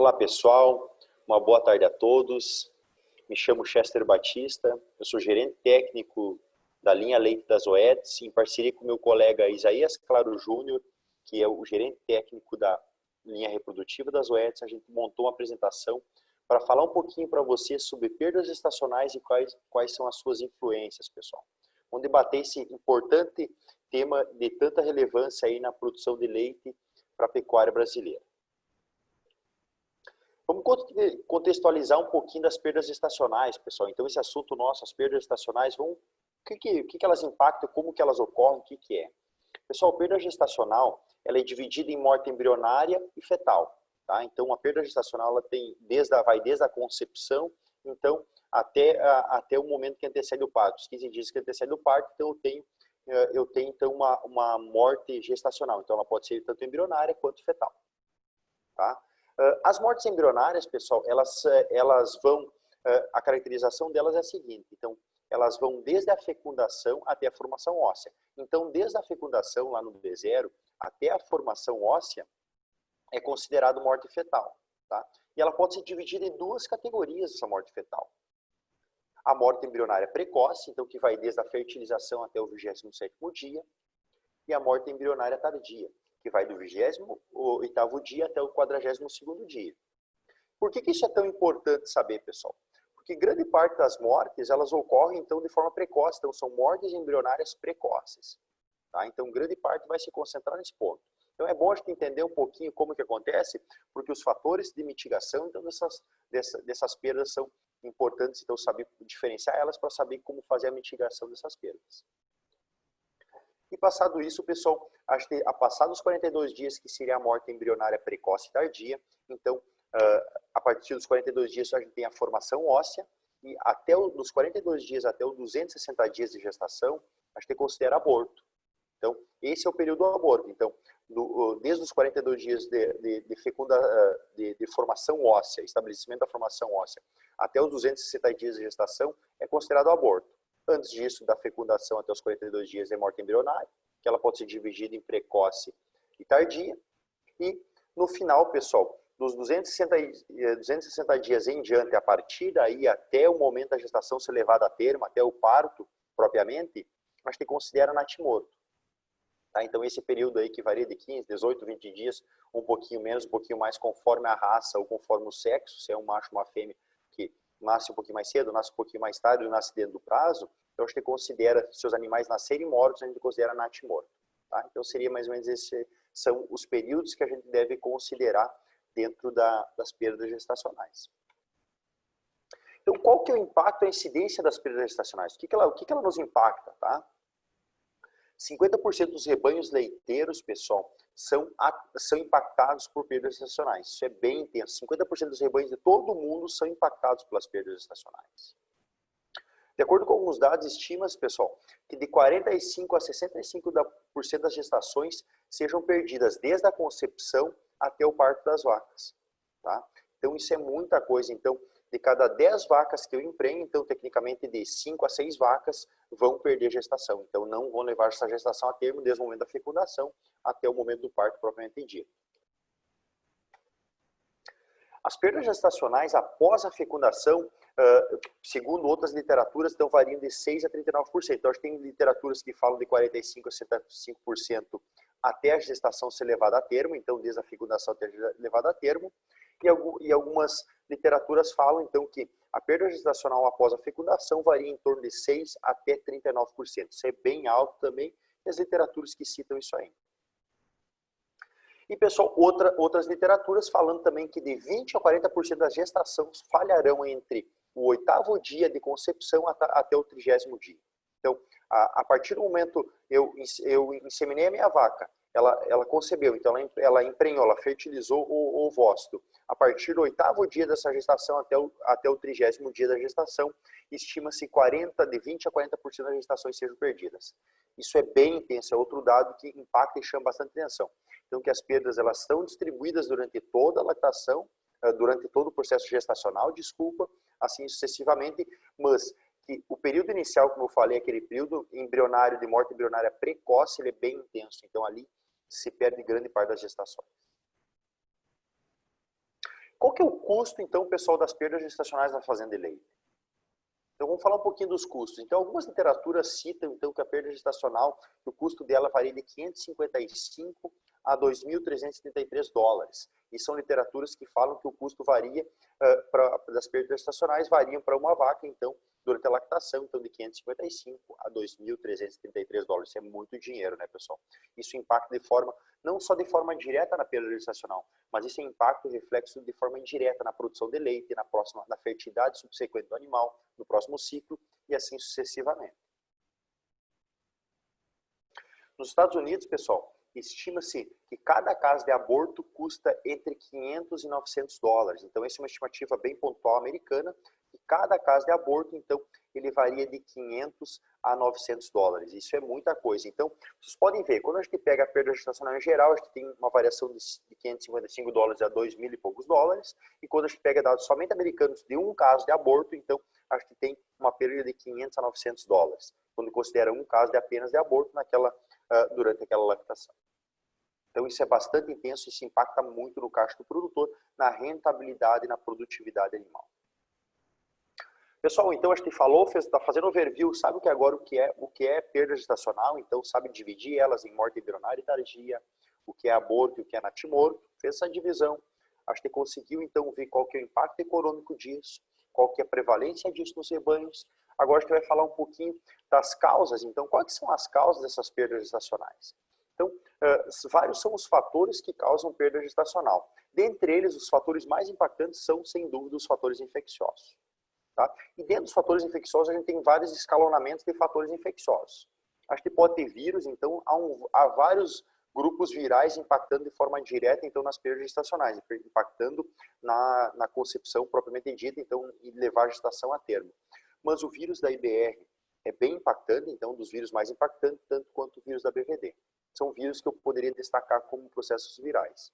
Olá pessoal, uma boa tarde a todos. Me chamo Chester Batista, eu sou gerente técnico da linha Leite das Oetes, em parceria com meu colega Isaías Claro Júnior, que é o gerente técnico da linha reprodutiva das Oetes. A gente montou uma apresentação para falar um pouquinho para vocês sobre perdas gestacionais e quais são as suas influências, pessoal. Vamos debater esse importante tema de tanta relevância aí na produção de leite para a pecuária brasileira. Vamos contextualizar um pouquinho das perdas gestacionais, pessoal. Então, esse assunto nosso, as perdas gestacionais, o que elas impactam, como que elas ocorrem, o que é. Pessoal, a perda gestacional, ela é dividida em morte embrionária e fetal. Tá? Então, a perda gestacional ela tem vai desde a concepção, então, até o momento que antecede o parto. Os 15 dias que antecede o parto, então eu tenho então, uma morte gestacional. Então, ela pode ser tanto embrionária quanto fetal. Tá? As mortes embrionárias, pessoal, elas vão, a caracterização delas é a seguinte, então, elas vão desde a fecundação até a formação óssea. Então, desde a fecundação, lá no B0, até a formação óssea, é considerado morte fetal. Tá? E ela pode ser dividida em duas categorias, essa morte fetal. A morte embrionária precoce, então, que vai desde a fertilização até o 27º dia, e a morte embrionária tardia, que vai do 28º dia até o 42º dia. Por que isso é tão importante saber, pessoal? Porque grande parte das mortes, elas ocorrem, então, de forma precoce. Então, são mortes embrionárias precoces. Tá? Então, grande parte vai se concentrar nesse ponto. Então, é bom a gente entender um pouquinho como que acontece, porque os fatores de mitigação, então, dessas perdas são importantes, então, saber diferenciar elas para saber como fazer a mitigação dessas perdas. E passado isso, pessoal, passados os 42 dias, que seria a morte embrionária precoce e tardia, então, a partir dos 42 dias, a gente tem a formação óssea, e dos 42 dias até os 260 dias de gestação, a gente considera aborto. Então, esse é o período do aborto. Então, desde os 42 dias de formação óssea, estabelecimento da formação óssea, até os 260 dias de gestação, é considerado aborto. Antes disso, da fecundação até os 42 dias é morte embrionária, que ela pode ser dividida em precoce e tardia. E no final, pessoal, dos 260 dias em diante, a partir daí até o momento da gestação ser levada a termo, até o parto propriamente, a gente considera natimorto. Tá? Então esse período aí que varia de 15, 18, 20 dias, um pouquinho menos, um pouquinho mais, conforme a raça ou conforme o sexo, se é um macho ou uma fêmea que nasce um pouquinho mais cedo, nasce um pouquinho mais tarde, ou nasce dentro do prazo, então a gente considera, se os animais nascerem mortos, a gente considera natimorto. Tá? Então seria mais ou menos são os períodos que a gente deve considerar dentro das perdas gestacionais. Então qual que é o impacto, a incidência das perdas gestacionais? O que ela nos impacta? Tá? 50% dos rebanhos leiteiros, pessoal, são impactados por perdas gestacionais. Isso é bem intenso. 50% dos rebanhos de todo o mundo são impactados pelas perdas gestacionais. De acordo com alguns dados, estima-se, pessoal, que de 45% a 65% das gestações sejam perdidas desde a concepção até o parto das vacas. Tá? Então, isso é muita coisa. Então, de cada 10 vacas que eu emprenho, então, tecnicamente, de 5 a 6 vacas vão perder gestação. Então, não vão levar essa gestação a termo desde o momento da fecundação até o momento do parto propriamente dito. As perdas gestacionais após a fecundação, segundo outras literaturas, então variam de 6% a 39%. Então, a gente tem literaturas que falam de 45% a 75% até a gestação ser levada a termo, então desde a fecundação até levada a termo. E algumas literaturas falam, então, que a perda gestacional após a fecundação varia em torno de 6% até 39%. Isso é bem alto também, e as literaturas que citam isso aí. E, pessoal, outras literaturas falando também que de 20% a 40% das gestações falharão entre o 8º dia de concepção até o 30º dia. Então, a partir do momento eu inseminei a minha vaca, ela concebeu, então ela emprenhou, ela fertilizou o ovócito. A partir do 8º dia dessa gestação até o 30º dia da gestação, estima-se de 20% a 40% das gestações sejam perdidas. Isso é bem intenso, é outro dado que impacta e chama bastante atenção. Então, que as perdas elas estão distribuídas durante toda a lactação, durante todo o processo gestacional, assim sucessivamente, mas que o período inicial, como eu falei, aquele período embrionário, de morte embrionária precoce, ele é bem intenso. Então, ali se perde grande parte das gestações. Qual que é o custo, então, pessoal, das perdas gestacionais na fazenda de leite? Então, vamos falar um pouquinho dos custos. Então, algumas literaturas citam, então, que a perda gestacional, o custo dela varia de 555 a 2.333 dólares. E são literaturas que falam que o custo varia, das perdas gestacionais variam para uma vaca, então, durante a lactação, então, de 555 a 2.333 dólares. Isso é muito dinheiro, né, pessoal? Isso impacta de forma, não só de forma direta na perda gestacional, mas isso impacta e reflexo de forma indireta na produção de leite, na fertilidade subsequente do animal, no próximo ciclo e assim sucessivamente. Nos Estados Unidos, pessoal, estima-se que cada caso de aborto custa entre 500 e 900 dólares. Então, essa é uma estimativa bem pontual americana. E cada caso de aborto, então, ele varia de 500 a 900 dólares. Isso é muita coisa. Então, vocês podem ver, quando a gente pega a perda gestacional em geral, a gente tem uma variação de 555 dólares a 2.000 e poucos dólares. E quando a gente pega dados somente americanos de um caso de aborto, então, a gente tem uma perda de 500 a 900 dólares. Quando considera um caso de apenas de aborto durante aquela lactação. Então, isso é bastante intenso, isso impacta muito no caixa do produtor, na rentabilidade e na produtividade animal. Pessoal, então a gente falou, está fazendo overview, sabe o que agora o que é perda gestacional, então sabe dividir elas em morte embrionária e tardia, o que é aborto e o que é natimorto, fez essa divisão. A gente conseguiu então ver qual que é o impacto econômico disso, qual que é a prevalência disso nos rebanhos. Agora a gente vai falar um pouquinho das causas, então quais são as causas dessas perdas gestacionais? Então, vários são os fatores que causam perda gestacional. Dentre eles, os fatores mais impactantes são, sem dúvida, os fatores infecciosos. Tá? E dentro dos fatores infecciosos, a gente tem vários escalonamentos de fatores infecciosos. A gente pode ter vírus, então há vários grupos virais impactando de forma direta, então, nas perdas gestacionais, impactando na concepção propriamente dita, então, e levar a gestação a termo. Mas o vírus da IBR é bem impactante, então, dos vírus mais impactantes, tanto quanto o vírus da BVD. São vírus que eu poderia destacar como processos virais.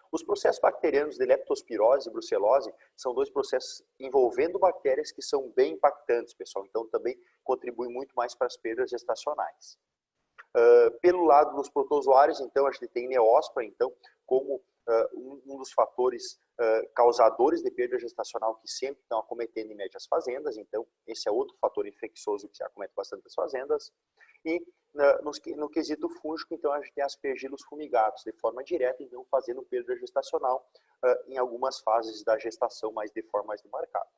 Os processos bacterianos de leptospirose e brucelose são dois processos envolvendo bactérias que são bem impactantes, pessoal. Então, também contribui muito mais para as perdas gestacionais. Pelo lado dos protozoários, então, a gente tem neospora, então, como um dos fatores causadores de perda gestacional que sempre estão acometendo em média as fazendas. Então, esse é outro fator infeccioso que acomete bastante as fazendas. E no quesito fúngico, então, a gente tem aspergilos fumigados de forma direta, então, fazendo perda gestacional em algumas fases da gestação, mas de forma mais demarcada.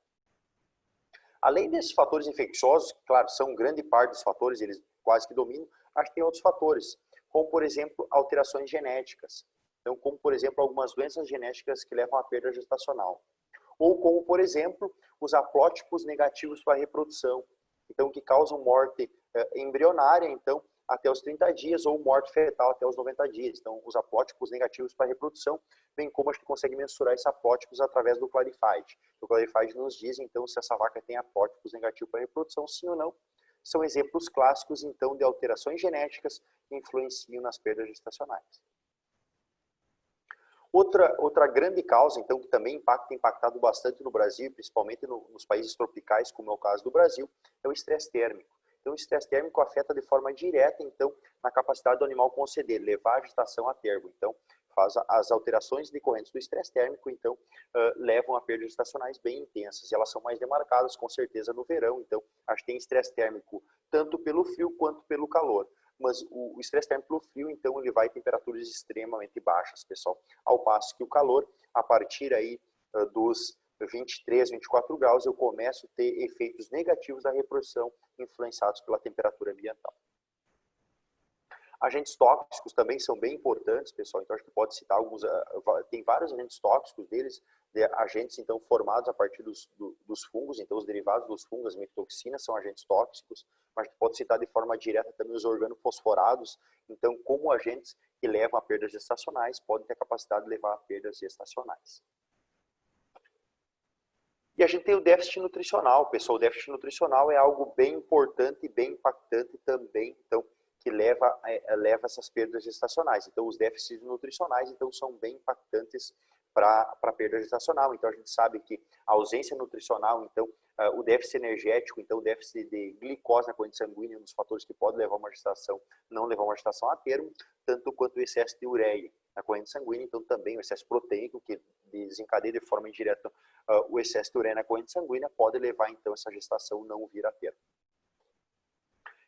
Além desses fatores infecciosos, que, claro, são grande parte dos fatores, eles quase que dominam, a gente tem outros fatores, como, por exemplo, alterações genéticas. Então, como, por exemplo, algumas doenças genéticas que levam à perda gestacional. Ou como, por exemplo, os haplótipos negativos para a reprodução. Então, que causam morte embrionária, então, até os 30 dias, ou morte fetal até os 90 dias. Então, os haplótipos negativos para a reprodução, bem como a gente consegue mensurar esses haplótipos através do Clarified. O Clarified nos diz, então, se essa vaca tem haplótipos negativos para a reprodução, sim ou não. São exemplos clássicos, então, de alterações genéticas que influenciam nas perdas gestacionais. Outra grande causa, então, que também tem impactado bastante no Brasil, principalmente nos países tropicais, como é o caso do Brasil, é o estresse térmico. Então, o estresse térmico afeta de forma direta, então, na capacidade do animal conceder, levar a gestação a termo. Então, faz as alterações decorrentes do estresse térmico, então, levam a perdas gestacionais bem intensas. E elas são mais demarcadas, com certeza, no verão. Então, a gente tem estresse térmico tanto pelo frio quanto pelo calor. Mas o estresse térmico pelo frio, então, ele vai em temperaturas extremamente baixas, pessoal. Ao passo que o calor, a partir aí dos 23, 24 graus, eu começo a ter efeitos negativos da reprodução influenciados pela temperatura ambiental. Agentes tóxicos também são bem importantes, pessoal. Então, acho que pode citar alguns, tem vários agentes tóxicos deles, agentes, então, formados a partir dos fungos. Então, os derivados dos fungos, as micotoxinas, são agentes tóxicos. Mas a gente pode citar de forma direta também os organofosforados. Então, como agentes que levam a perdas gestacionais, podem ter a capacidade de levar a perdas gestacionais. E a gente tem o déficit nutricional, pessoal. O déficit nutricional é algo bem importante e bem impactante também, então, que leva essas perdas gestacionais. Então, os déficits nutricionais, então, são bem impactantes para a perda gestacional. Então, a gente sabe que a ausência nutricional, então, o déficit energético, então, o déficit de glicose na corrente sanguínea, um dos fatores que pode levar uma gestação, não levar uma gestação a termo, tanto quanto o excesso de ureia. na corrente sanguínea, então também o excesso proteico, que desencadeia de forma indireta o excesso de ureia na corrente sanguínea, pode levar então essa gestação não vir a termo.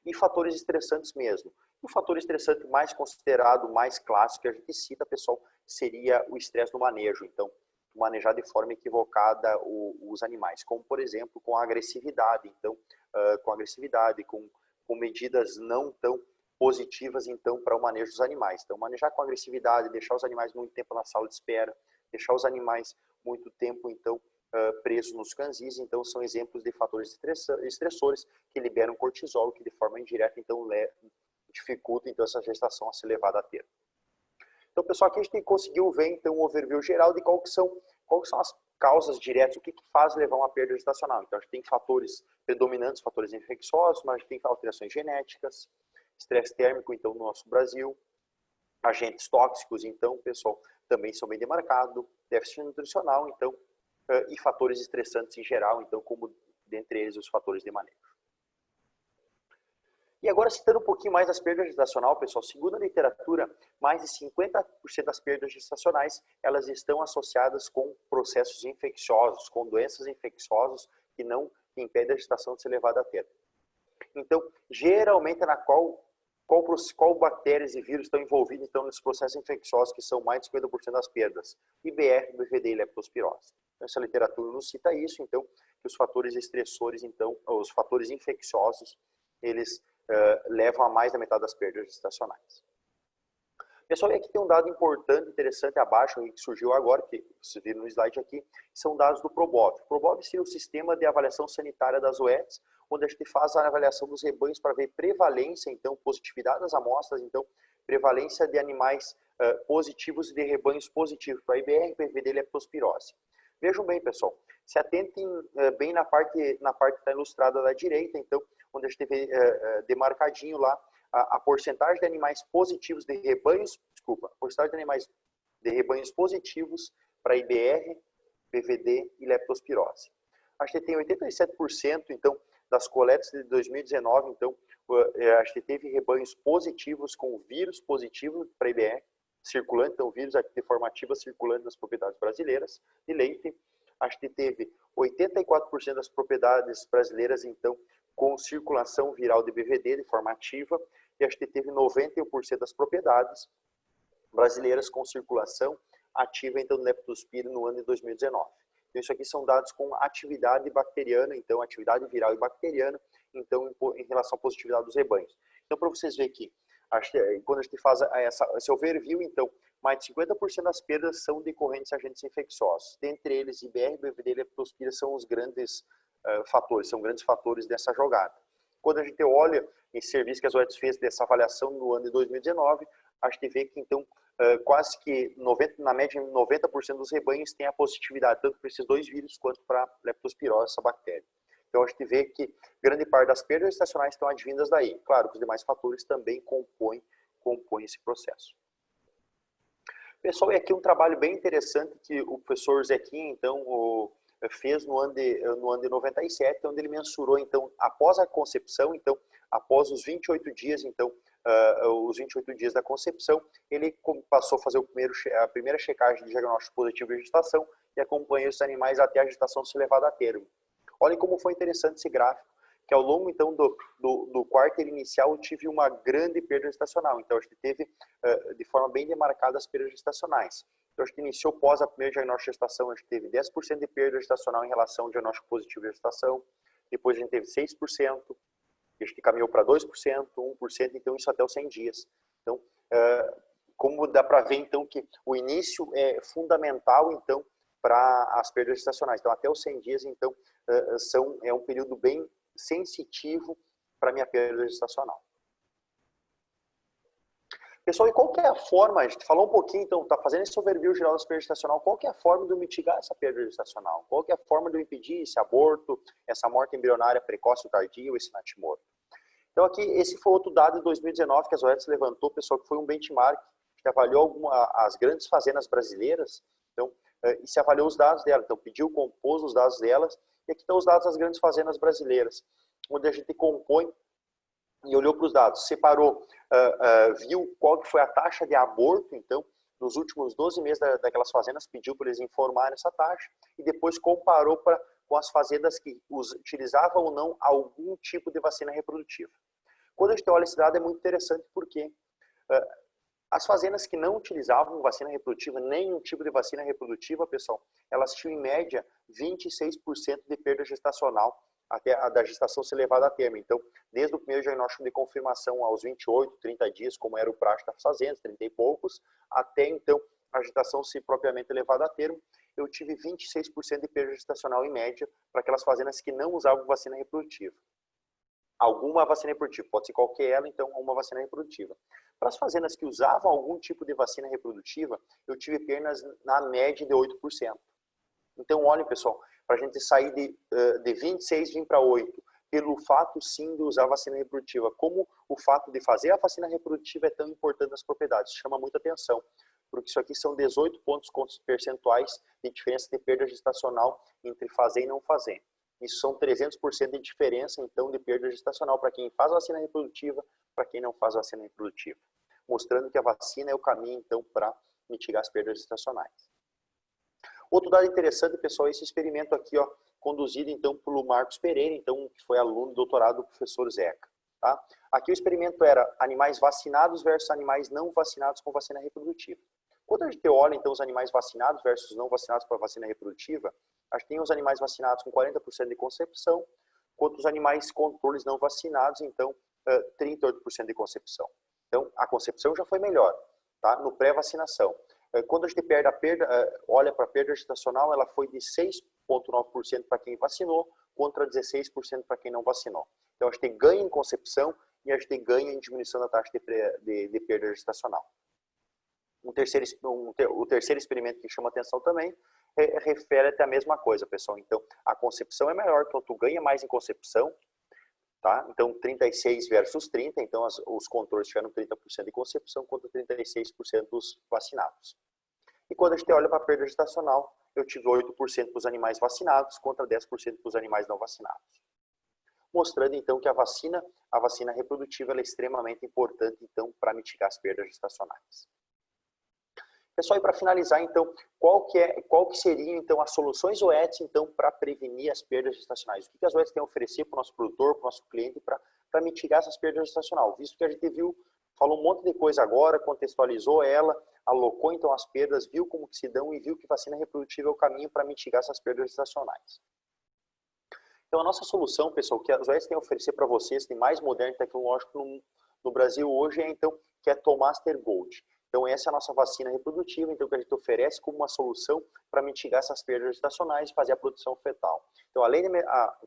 E fatores estressantes mesmo. O fator estressante mais considerado, mais clássico que a gente cita, pessoal, seria o estresse no manejo. Então, manejar de forma equivocada os animais, como por exemplo com a agressividade, então com medidas não tão positivas então para o manejo dos animais. Então manejar com agressividade, deixar os animais muito tempo na sala de espera, deixar os animais muito tempo então presos nos canzis, então são exemplos de fatores estressores que liberam cortisol, que de forma indireta então dificulta então essa gestação a ser levada a termo. Então, pessoal, aqui a gente conseguiu ver então um overview geral de quais são as causas diretas, o que faz levar uma perda gestacional. Então, a gente tem fatores predominantes, fatores infecciosos, mas a gente tem alterações genéticas, estresse térmico, então, no nosso Brasil, agentes tóxicos, então, pessoal, também são bem demarcados, déficit nutricional, então, e fatores estressantes em geral, então, como dentre eles os fatores de manejo. E agora, citando um pouquinho mais das perdas gestacionais, pessoal, segundo a literatura, mais de 50% das perdas gestacionais, elas estão associadas com processos infecciosos, com doenças infecciosas que não impedem a gestação de ser levada a termo. Então, geralmente, qual bactérias e vírus estão envolvidos então, nesses processos infecciosos, que são mais de 50% das perdas? IBR, BVD e leptospirose. Então, essa literatura nos cita isso, então, que os fatores estressores, então, os fatores infecciosos, eles levam a mais da metade das perdas gestacionais. Pessoal, e aqui tem um dado importante, interessante abaixo, que surgiu agora, que vocês viram no slide aqui, são dados do Probov. O Probov seria o sistema de avaliação sanitária das UETs, onde a gente faz a avaliação dos rebanhos para ver prevalência, então, positividade das amostras, então, prevalência de animais positivos e de rebanhos positivos para IBR, PVD e leptospirose. Vejam bem, pessoal, se atentem bem na parte que está ilustrada da direita, então, onde a gente teve demarcadinho lá a porcentagem de animais positivos de rebanhos, a porcentagem de animais de rebanhos positivos para IBR, PVD e leptospirose. A gente tem 87%, então, das coletas de 2019, então, a gente teve rebanhos positivos com vírus positivo para IBR, circulante, então, vírus de forma ativa circulante nas propriedades brasileiras de leite. A gente teve 84% das propriedades brasileiras, então, com circulação viral de BVD de forma ativa, e a gente teve 91% das propriedades brasileiras com circulação ativa, então, do leptospira no ano de 2019. Então, isso aqui são dados com atividade bacteriana, então, atividade viral e bacteriana, então, em relação à positividade dos rebanhos. Então, para vocês verem aqui, quando a gente faz esse overview, então, mais de 50% das perdas são decorrentes de agentes infecciosos. Dentre eles, IBR, BVD e leptospira são os grandes fatores dessa jogada. Quando a gente olha esse serviço que a Zoetis fez dessa avaliação no ano de 2019, a gente vê que, então, quase que na média 90% dos rebanhos tem a positividade, tanto para esses dois vírus quanto para a leptospirose, essa bactéria. Então, a gente vê que grande parte das perdas gestacionais estão advindas daí. Claro que os demais fatores também compõem esse processo. Pessoal, e aqui um trabalho bem interessante que o professor Zequinha, então, fez no ano de 97, onde ele mensurou, então, após a concepção, então, após os 28 dias, então, os 28 dias da concepção, ele passou a fazer a primeira checagem de diagnóstico positivo de gestação e acompanhou esses animais até a gestação ser levada a termo. Olhem como foi interessante esse gráfico, que ao longo, então, do quarto inicial, eu tive uma grande perda gestacional. Então, a gente teve, de forma bem demarcada, as perdas gestacionais. Então, a gente iniciou pós a primeira diagnóstico de gestação, a gente teve 10% de perda gestacional em relação ao diagnóstico positivo de gestação. Depois, a gente teve 6%, a gente caminhou para 2%, 1%, então isso até os 100 dias. Então, como dá para ver, então, que o início é fundamental, então, para as perdas gestacionais. Então, até os 100 dias, então, é um período bem sensitivo para a minha perda gestacional. Pessoal, e qual que é a forma, a gente falou um pouquinho, então, está fazendo esse overview geral das perdas gestacionais, qual que é a forma de eu mitigar essa perda gestacional? Qual que é a forma de eu impedir esse aborto, essa morte embrionária precoce ou tardia, ou esse natimorto? Então, aqui, esse foi outro dado de 2019 que a Zoetis levantou, pessoal, que foi um benchmark que avaliou as grandes fazendas brasileiras, então, e se avaliou os dados delas, então, compôs os dados delas, e aqui estão os dados das grandes fazendas brasileiras, onde a gente compõe e olhou para os dados, separou, viu qual que foi a taxa de aborto, então, dos últimos 12 meses daquelas fazendas, pediu para eles informarem essa taxa e depois comparou com as fazendas que utilizavam ou não algum tipo de vacina reprodutiva. Quando a gente olha esse dado é muito interessante porque as fazendas que não utilizavam vacina reprodutiva, nenhum tipo de vacina reprodutiva, pessoal, elas tinham em média 26% de perda gestacional até a da gestação ser levada a termo. Então, desde o primeiro diagnóstico de confirmação aos 28, 30 dias, como era o prático das fazendas, 30 e poucos, até então a gestação ser propriamente levada a termo, eu tive 26% de perda gestacional em média para aquelas fazendas que não usavam vacina reprodutiva. Alguma vacina reprodutiva, pode ser qualquer ela, então uma vacina reprodutiva. Para as fazendas que usavam algum tipo de vacina reprodutiva, eu tive perdas na média de 8%. Então, olhem, pessoal, para a gente sair de 26 vir para 8, pelo fato, sim, de usar vacina reprodutiva, como o fato de fazer a vacina reprodutiva é tão importante nas propriedades, chama muita atenção, porque isso aqui são 18 pontos percentuais de diferença de perda gestacional entre fazer e não fazer. Isso são 300% de diferença, então, de perda gestacional para quem faz vacina reprodutiva, para quem não faz vacina reprodutiva. Mostrando que a vacina é o caminho, então, para mitigar as perdas gestacionais. Outro dado interessante, pessoal, é esse experimento aqui, ó, conduzido, então, pelo Marcos Pereira, então, que foi aluno do doutorado do professor Zeca. Tá? Aqui o experimento era animais vacinados versus animais não vacinados com vacina reprodutiva. Quando a gente olha, então, os animais vacinados versus não vacinados com a vacina reprodutiva, a gente tem os animais vacinados com 40% de concepção, quanto os animais controles não vacinados, então, 38% de concepção. Então, a concepção já foi melhor, tá? No pré-vacinação. Quando a gente olha para a perda gestacional, ela foi de 6,9% para quem vacinou, contra 16% para quem não vacinou. Então, a gente ganha em concepção e a gente ganha em diminuição da taxa de perda gestacional. O terceiro experimento que chama atenção também refere até a mesma coisa, pessoal. Então, a concepção é melhor, então tu ganha mais em concepção, tá? Então, 36 versus 30, então os controles tiveram 30% de concepção contra 36% dos vacinados. E quando a gente olha para a perda gestacional, eu tive 8% para os animais vacinados contra 10% para os animais não vacinados. Mostrando, então, que a vacina reprodutiva ela é extremamente importante, então, para mitigar as perdas gestacionais. Pessoal, e para finalizar, então, qual que seriam, então, as soluções OETs, então, para prevenir as perdas gestacionais? O que as OETs têm a oferecer para o nosso produtor, para o nosso cliente, para mitigar essas perdas gestacionais? Visto que a gente falou um monte de coisa agora, contextualizou ela, alocou, então, as perdas, viu como que se dão e viu que vacina reprodutiva é o caminho para mitigar essas perdas gestacionais. Então, a nossa solução, pessoal, que as OETs têm a oferecer para vocês, tem mais moderno e tecnológico no Brasil hoje, é, então, que é Tomaster Gold. Então, essa é a nossa vacina reprodutiva, então, que a gente oferece como uma solução para mitigar essas perdas gestacionais e fazer a produção fetal. Então, além de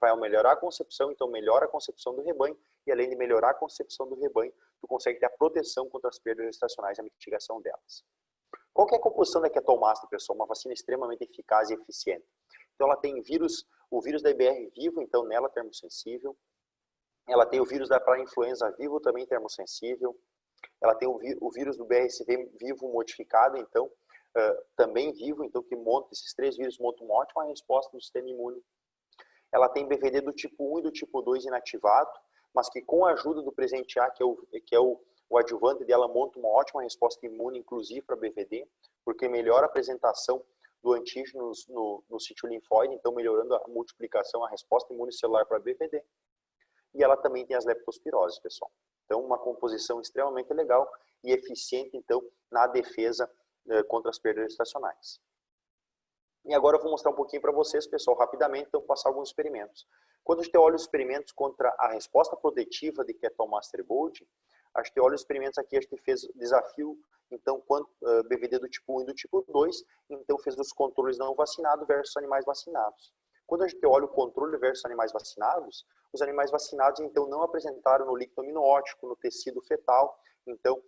vai melhorar a concepção, então melhora a concepção do rebanho, e além de melhorar a concepção do rebanho, tu consegue ter a proteção contra as perdas gestacionais e a mitigação delas. Qual que é a composição da Ketomaster, pessoal? Uma vacina extremamente eficaz e eficiente. Então, ela tem o vírus da IBR vivo, então nela termosensível. Ela tem o vírus da influenza vivo, também termosensível. Ela tem o vírus do BRCV vivo modificado, então, também vivo, então, que esses 3 vírus montam uma ótima resposta do sistema imune. Ela tem BVD do tipo 1 e do tipo 2 inativado, mas que com a ajuda do presente A, que é o adjuvante dela, monta uma ótima resposta imune, inclusive para BVD, porque melhora a apresentação do antígeno no sítio linfóide, então melhorando a multiplicação, a resposta imune celular para BVD. E ela também tem as leptospiroses, pessoal. Então, uma composição extremamente legal e eficiente, então, na defesa contra as perdas gestacionais. E agora eu vou mostrar um pouquinho para vocês, pessoal, rapidamente, então, passar alguns experimentos. Quando a gente olha os experimentos contra a resposta protetiva de Ketomaster Gold, a gente olha os experimentos aqui, a gente fez desafio, então, BVD do tipo 1 e do tipo 2, então fez os controles não vacinados versus animais vacinados. Quando a gente olha o controle versus animais vacinados, os animais vacinados, então, não apresentaram no líquido amniótico, no tecido fetal, então,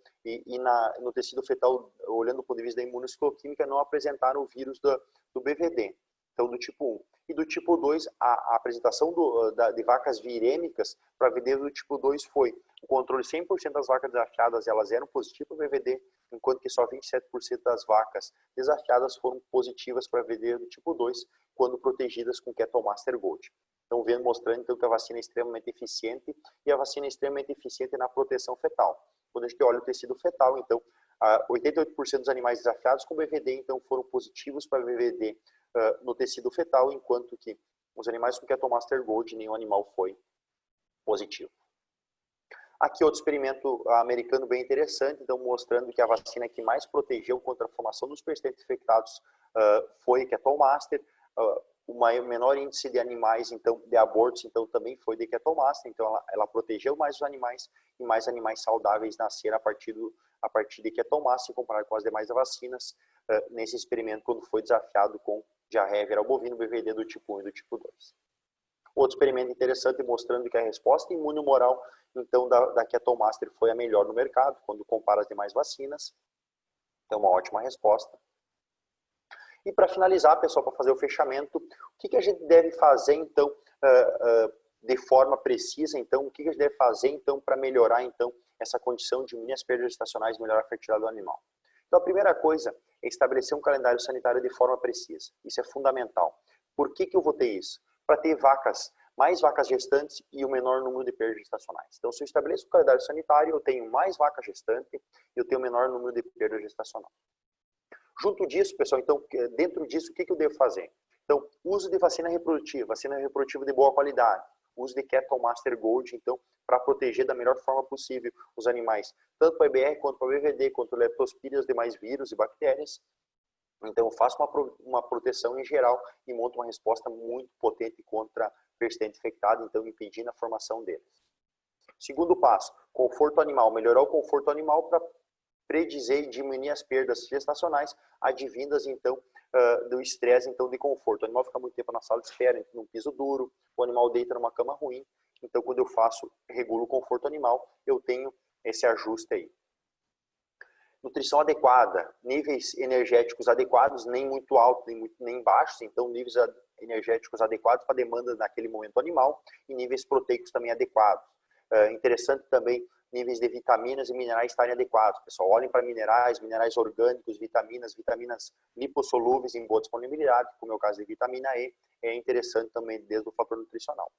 no tecido fetal, olhando do ponto de vista da imunocitoquímica, não apresentaram o vírus do BVD, então, do tipo 1. E do tipo 2, a apresentação de vacas virêmicas para BVD do tipo 2 foi o controle 100% das vacas desafiadas, elas eram positivas para BVD, enquanto que só 27% das vacas desafiadas foram positivas para BVD do tipo 2, quando protegidas com Ketomaster Gold. Estão vendo, mostrando então que a vacina é extremamente eficiente e a vacina é extremamente eficiente na proteção fetal. Quando a gente olha o tecido fetal, então, 88% dos animais desafiados com BVD, então, foram positivos para BVD no tecido fetal, enquanto que os animais com Ketomaster Gold, nenhum animal foi positivo. Aqui outro experimento americano bem interessante, então mostrando que a vacina que mais protegeu contra a formação dos persistentes infectados foi Ketomaster. O menor índice de animais, então, de abortos, então, também foi de Ketomaster. Então, ela protegeu mais os animais e mais animais saudáveis nasceram a partir de Ketomaster, comparado com as demais vacinas, nesse experimento, quando foi desafiado com diarreia viral bovino, BVD do tipo 1 e do tipo 2. Outro experimento interessante mostrando que a resposta imunomoral, então, da Ketomaster foi a melhor no mercado, quando compara as demais vacinas. Então, uma ótima resposta. E para finalizar, pessoal, para fazer o fechamento, o que a gente deve fazer, então, de forma precisa, então, o que a gente deve fazer, então, para melhorar, então, essa condição, diminuir as perdas gestacionais e melhorar a fertilidade do animal? Então, a primeira coisa é estabelecer um calendário sanitário de forma precisa. Isso é fundamental. Por que eu vou ter isso? Para ter mais vacas gestantes e o menor número de perdas gestacionais. Então, se eu estabeleço um calendário sanitário, eu tenho mais vaca gestante e eu tenho o menor número de perda gestacional. Junto disso, pessoal, então, dentro disso, o que eu devo fazer? Então, uso de vacina reprodutiva de boa qualidade, uso de Ketomaster Gold, então, para proteger da melhor forma possível os animais, tanto para IBR quanto para BVD, quanto leptospira e os demais vírus e bactérias. Então, eu faço uma proteção em geral e monto uma resposta muito potente contra persistente infectado, então, impedindo a formação deles. Segundo passo, conforto animal, melhorar o conforto animal para predizer e diminuir as perdas gestacionais advindas, então, do estresse, então, de conforto. O animal fica muito tempo na sala de espera, num piso duro, o animal deita numa cama ruim. Então, quando eu regulo o conforto animal, eu tenho esse ajuste aí. Nutrição adequada, níveis energéticos adequados, nem muito altos, nem baixos, então níveis energéticos adequados para a demanda naquele momento animal e níveis proteicos também adequados. Interessante também níveis de vitaminas e minerais estarem adequados. Pessoal, olhem para minerais orgânicos, vitaminas lipossolúveis em boa disponibilidade, como é o caso de vitamina E, é interessante também desde o fator nutricional.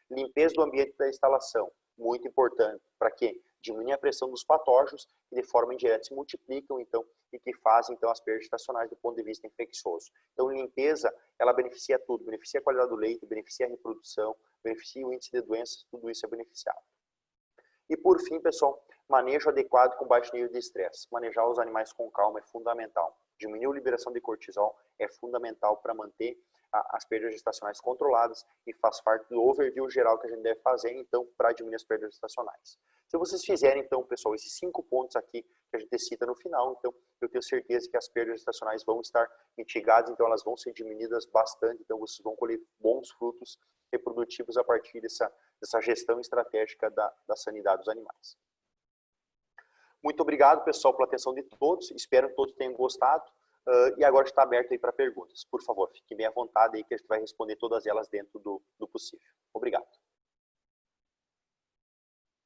Limpeza do ambiente da instalação, muito importante. Para quê? Diminuir a pressão dos patógenos e de forma indireta se multiplicam, então, e que fazem, então, as perdas gestacionais do ponto de vista infeccioso. Então, limpeza, ela beneficia tudo, beneficia a qualidade do leite, beneficia a reprodução, beneficia o índice de doenças, tudo isso é beneficiado. E por fim, pessoal, manejo adequado com baixo nível de estresse. Manejar os animais com calma é fundamental. Diminuir a liberação de cortisol é fundamental para manter as perdas gestacionais controladas e faz parte do overview geral que a gente deve fazer, então, para diminuir as perdas gestacionais. Se vocês fizerem, então, pessoal, esses 5 pontos aqui que a gente cita no final, então, eu tenho certeza que as perdas gestacionais vão estar mitigadas, então elas vão ser diminuídas bastante, então vocês vão colher bons frutos reprodutivos a partir dessa gestão estratégica da sanidade dos animais. Muito obrigado, pessoal, pela atenção de todos. Espero que todos tenham gostado. E agora está aberto aí para perguntas. Por favor, fiquem bem à vontade aí que a gente vai responder todas elas dentro do possível. Obrigado.